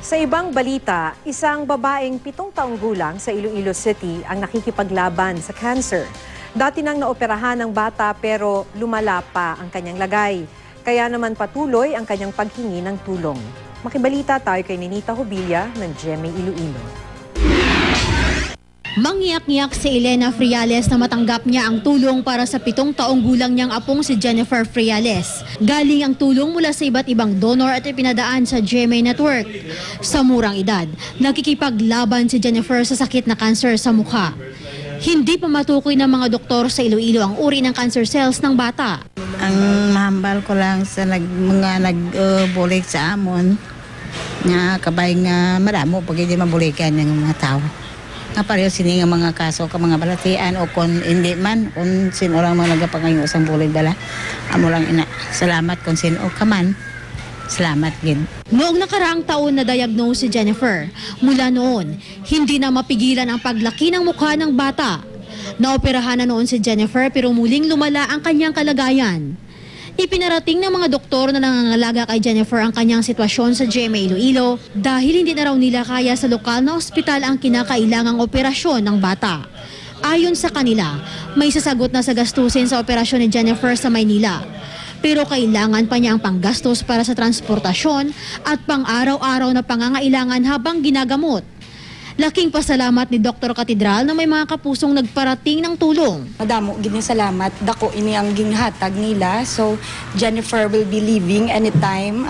Sa ibang balita, isang babaeng 7 taong gulang sa Iloilo City ang nakikipaglaban sa cancer. Dati nang naoperahan ng bata pero lumala pa ang kanyang lagay. Kaya naman patuloy ang kanyang paghingi ng tulong. Makibalita tayo kay Ninita Hobilla ng GMA Iloilo. Mangyak-ngyak si Elena Friales na matanggap niya ang tulong para sa 7 taong gulang niyang apong si Jennifer Friales. Galing ang tulong mula sa iba't ibang donor at ipinadaan sa GMA Network. Sa murang edad, nakikipaglaban si Jennifer sa sakit na cancer sa mukha. Hindi pa matukoy ng mga doktor sa Iloilo ang uri ng cancer cells ng bata. Ang mahambal ko lang sa mga nagbulik sa amon, nga kabay nga maramo pag hindi mabulikan ng mga tao. Nga pareho sini nga mga kaso ka mga balatian o kung hindi man, kung sino lang mga nagapangayon usang bulig bala, amo lang ina. Salamat kung sino ka man. Salamat gid. Noong nakaraang taon na diagnose si Jennifer, mula noon, hindi na mapigilan ang paglaki ng mukha ng bata. Naoperahan na noon si Jennifer pero muling lumala ang kanyang kalagayan. Ipinarating ng mga doktor na nangangalaga kay Jennifer ang kanyang sitwasyon sa GMA Iloilo dahil hindi na raw nila kaya sa lokal na ospital ang kinakailangang operasyon ng bata. Ayon sa kanila, may sasagot na sa gastusin sa operasyon ni Jennifer sa Maynila. Pero kailangan pa niya ang panggastos para sa transportasyon at pang-araw-araw na pangangailangan habang ginagamot. Laking pasalamat ni Dr. Catedral na may mga kapusong nagparating ng tulong. Madamo gini salamat, dako ini ang ginhatag nila. So Jennifer will be leaving anytime,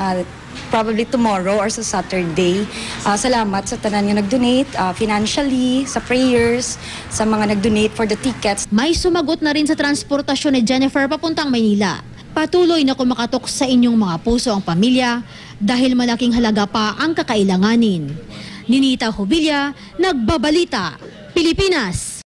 probably tomorrow or sa Saturday. Salamat sa tanan nga nag-donate financially, sa prayers, sa mga nag-donate for the tickets. May sumagot na rin sa transportasyon ni Jennifer papuntang Maynila. Patuloy na kumakatok sa inyong mga puso ang pamilya dahil malaking halaga pa ang kakailanganin. Ninita Hobilla, Nagbabalita, Pilipinas.